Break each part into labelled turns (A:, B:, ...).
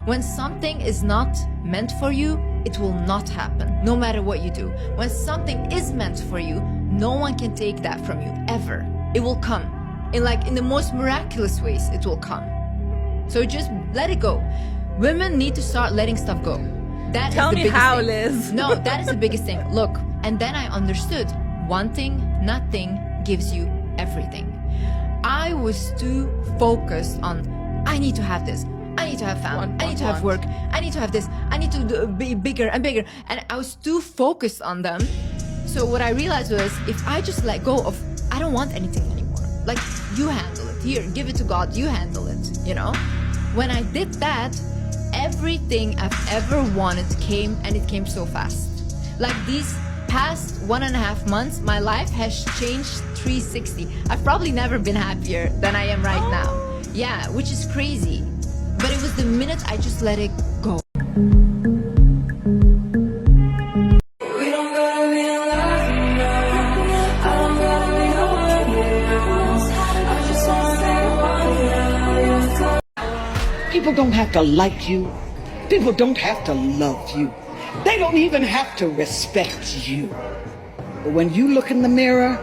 A: When something is not meant for you, it will not happen, no matter what you do. When something is meant for you, no one can take that from you, ever. It will come. In the most miraculous ways, it will come. So just let it go. Women need to start letting stuff go. That
B: Tell
A: is the
B: me
A: biggest
B: how,
A: thing.
B: Liz.
A: No, that is the biggest thing. Look, and then I understood, wanting nothing gives you everything. I was too focused on, I need to have this, I need to have family, I need to have work, I need to have this, I need to be bigger and bigger. And I was too focused on them. So what I realized was, if I just let go of, I don't want anything anymore. Like, you handle it. Here, give it to God, you handle it, you know? When I did that, everything I've ever wanted came, and it came so fast. Like these past 1.5 months, my life has changed 360. I've probably never been happier than I am right now. Yeah, which is crazy. But it was the minute I just let it go.
C: People don't have to like you. People don't have to love you. They don't even have to respect you. But when you look in the mirror,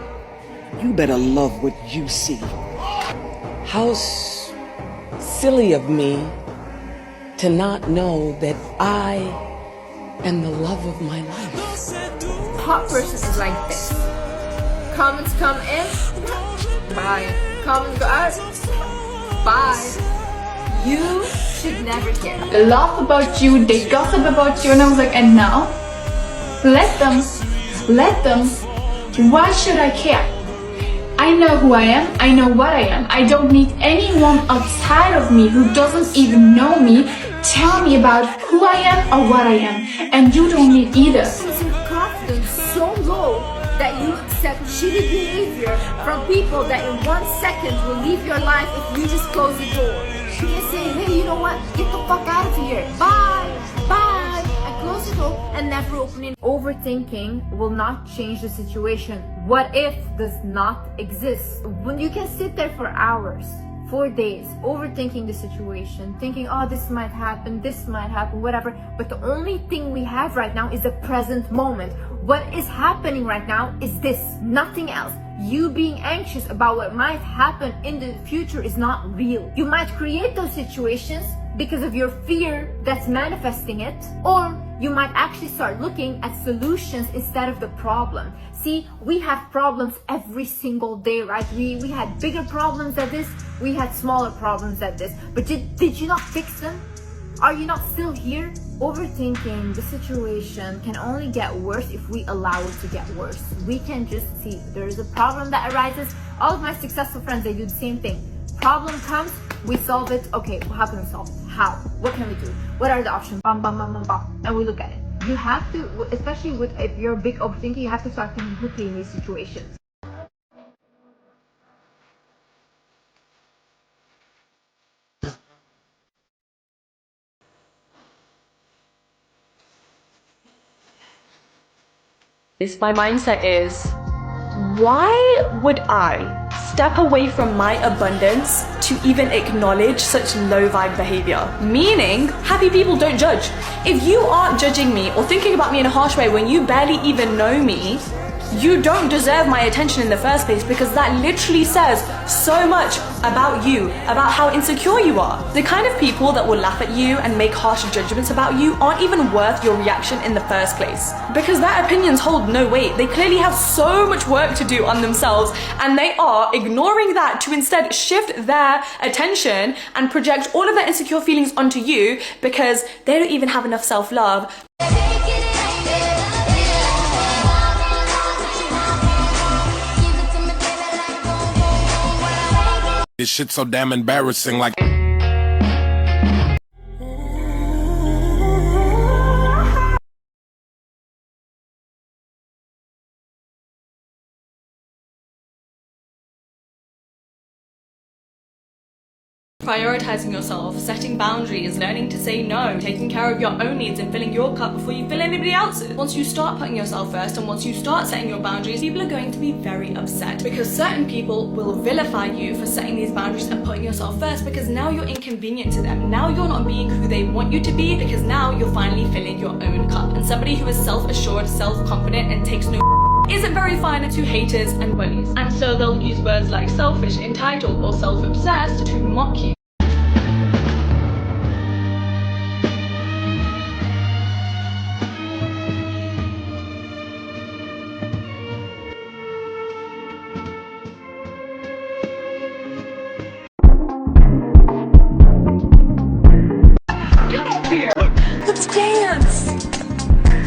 C: you better love what you see.
D: How silly of me to not know that I am the love of my life.
A: Hot person is like this. Comments come in, bye. Comments go out, bye. You should never care.
E: They laugh about you, they gossip about you, and I was like, and now? Let them. Why should I care? I know who I am, I know what I am. I don't need anyone outside of me who doesn't even know me tell me about who I am or what I am. And you don't need either.
A: Is your confidence so low that you accept shitty behavior from people that in 1 second will leave your life if you just close the door? You can say, hey, you know what? Get the fuck out of here. Bye. Bye. And close the door and never open it. Overthinking will not change the situation. What if does not exist. When you can sit there for hours, for days, overthinking the situation, thinking, oh, this might happen, whatever. But the only thing we have right now is the present moment. What is happening right now is this, nothing else. You being anxious about what might happen in the future is not real. You might create those situations because of your fear that's manifesting it, or you might actually start looking at solutions instead of the problem. See, we have problems every single day, right? We had bigger problems than this, we had smaller problems than this, but did you not fix them? Are you not still here? Overthinking the situation can only get worse if we allow it to get worse. We can just see there is a problem that arises. All of my successful friends, they do the same thing. Problem comes, we solve it. Okay, how can we solve it? How? What can we do? What are the options? Bam, bam, bam, bam, bam. And we look at it. You have to, especially if you're a big overthinker, you have to start thinking quickly in these situations.
F: My mindset is, why would I step away from my abundance to even acknowledge such low vibe behavior? Meaning, happy people don't judge. If you aren't judging me or thinking about me in a harsh way when you barely even know me, you don't deserve my attention in the first place, because that literally says so much about you, about how insecure you are. The kind of people that will laugh at you and make harsh judgments about you aren't even worth your reaction in the first place, because their opinions hold no weight. They clearly have so much work to do on themselves, and they are ignoring that to instead shift their attention and project all of their insecure feelings onto you, because they don't even have enough self-love.
G: This shit's so damn embarrassing, like
F: Prioritizing yourself, setting boundaries, learning to say no, taking care of your own needs and filling your cup before you fill anybody else's. Once you start putting yourself first and once you start setting your boundaries, people are going to be very upset because certain people will vilify you for setting these boundaries and putting yourself first because now you're inconvenient to them. Now you're not being who they want you to be because now you're finally filling your own cup. And somebody who is self-assured, self-confident and takes no isn't very fine to haters and bullies. And so they'll use words like selfish, entitled or self-obsessed to mock you.
D: Let's dance!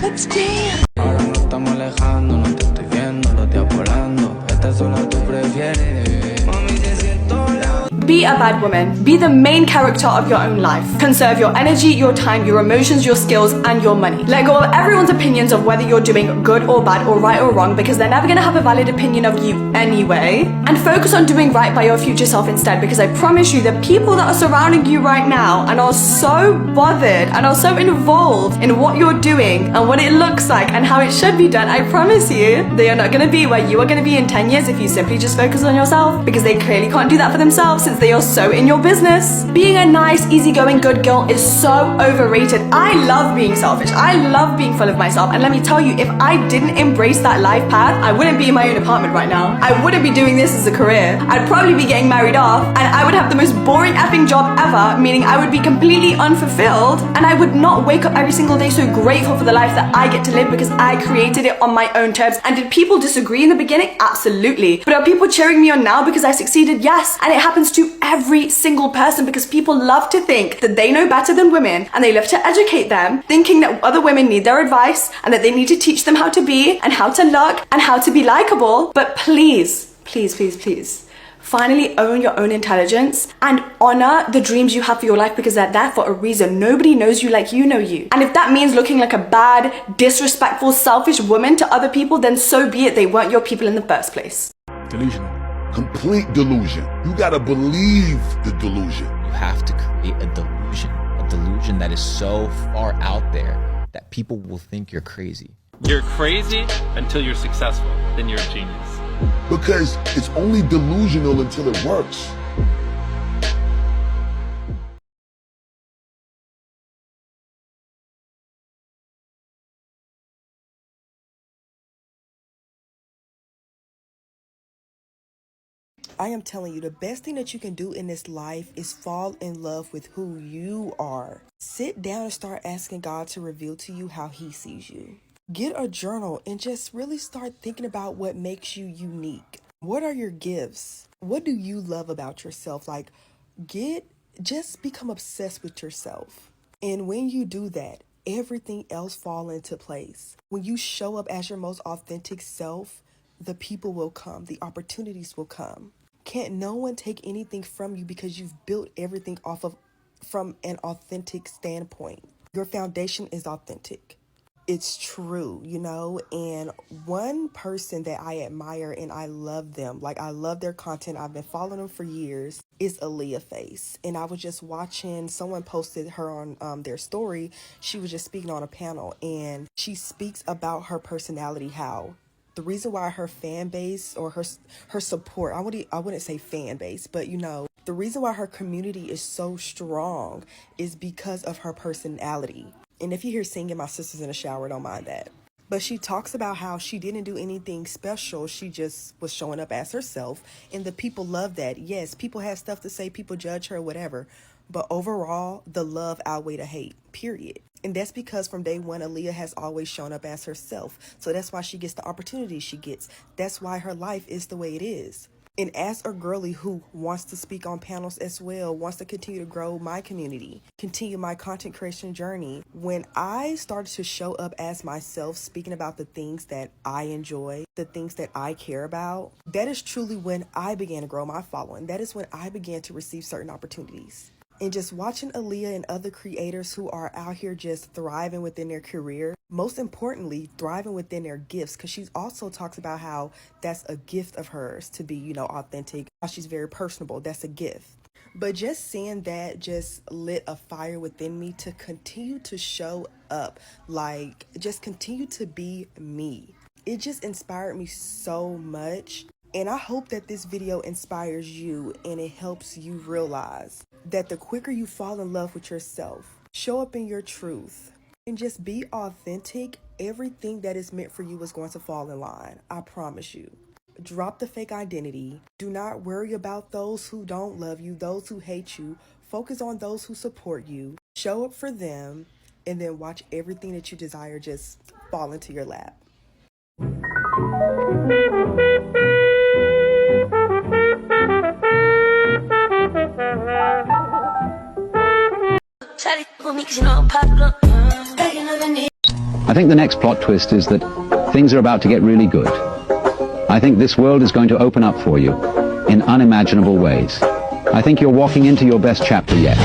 D: Let's dance!
B: Ahora no estamos alejando, no te estoy viendo, lo estoy apurando. Esta sola tú prefieres. Mami, te siento lejos.
F: Be a bad woman. Be the main character of your own life. Conserve your energy, your time, your emotions, your skills, and your money. Let go of everyone's opinions of whether you're doing good or bad or right or wrong because they're never going to have a valid opinion of you anyway. And focus on doing right by your future self instead because I promise you the people that are surrounding you right now and are so bothered and are so involved in what you're doing and what it looks like and how it should be done, I promise you, they are not going to be where you are going to be in 10 years if you simply just focus on yourself because they clearly can't do that for themselves since they are so in your business. Being a nice, easygoing, good girl is so overrated. I love being selfish. I love being full of myself. And let me tell you, if I didn't embrace that life path, I wouldn't be in my own apartment right now. I wouldn't be doing this as a career. I'd probably be getting married off and I would have the most boring effing job ever, meaning I would be completely unfulfilled and I would not wake up every single day so grateful for the life that I get to live because I created it on my own terms. And did people disagree in the beginning? Absolutely. But are people cheering me on now because I succeeded? Yes. And it happens to every single person because people love to think that they know better than women and they love to educate them, thinking that other women need their advice and that they need to teach them how to be and how to look and how to be likable. But please, please, please, please, finally own your own intelligence and honor the dreams you have for your life because they're there for a reason. Nobody knows you like you know you. And if that means looking like a bad, disrespectful, selfish woman to other people, then so be it. They weren't your people in the first place.
H: Delusional. Complete delusion. You gotta believe the delusion.
I: You have to create a delusion that is so far out there that people will think you're crazy.
J: You're crazy until you're successful, then you're a genius.
H: Because it's only delusional until it works.
K: I am telling you, the best thing that you can do in this life is fall in love with who you are. Sit down and start asking God to reveal to you how He sees you. Get a journal and just really start thinking about what makes you unique. What are your gifts? What do you love about yourself? Like, just become obsessed with yourself. And when you do that, everything else fall into place. When you show up as your most authentic self, the people will come, the opportunities will come. Can't no one take anything from you because you've built everything from an authentic standpoint. Your foundation is authentic. It's true, you know, and one person that I admire and I love them, like I love their content, I've been following them for years, is Aaliyah Face. And I was just watching, someone posted her on their story. She was just speaking on a panel and she speaks about her personality, how the reason why her fan base or her support, I wouldn't say fan base, but you know, the reason why her community is so strong is because of her personality. And if you hear singing, my sister's in the shower, don't mind that. But she talks about how she didn't do anything special. She just was showing up as herself. And the people love that. Yes, people have stuff to say, people judge her, whatever. But overall, the love outweighed the hate, period. And that's because from day one, Aaliyah has always shown up as herself. So that's why she gets the opportunities she gets. That's why her life is the way it is. And as a girly who wants to speak on panels as well, wants to continue to grow my community, continue my content creation journey, when I started to show up as myself, speaking about the things that I enjoy, the things that I care about, that is truly when I began to grow my following. That is when I began to receive certain opportunities. And just watching Aaliyah and other creators who are out here just thriving within their career, most importantly, thriving within their gifts, because she also talks about how that's a gift of hers to be, you know, authentic, how she's very personable. That's a gift. But just seeing that just lit a fire within me to continue to show up, like just continue to be me. It just inspired me so much. And I hope that this video inspires you and it helps you realize that the quicker you fall in love with yourself, show up in your truth, and just be authentic, everything that is meant for you is going to fall in line. I promise you. Drop the fake identity. Do not worry about those who don't love you, those who hate you. Focus on those who support you. Show up for them, and then watch everything that you desire just fall into your lap.
L: I think the next plot twist is that things are about to get really good. I think this world is going to open up for you in unimaginable ways. I think you're walking into your best chapter yet.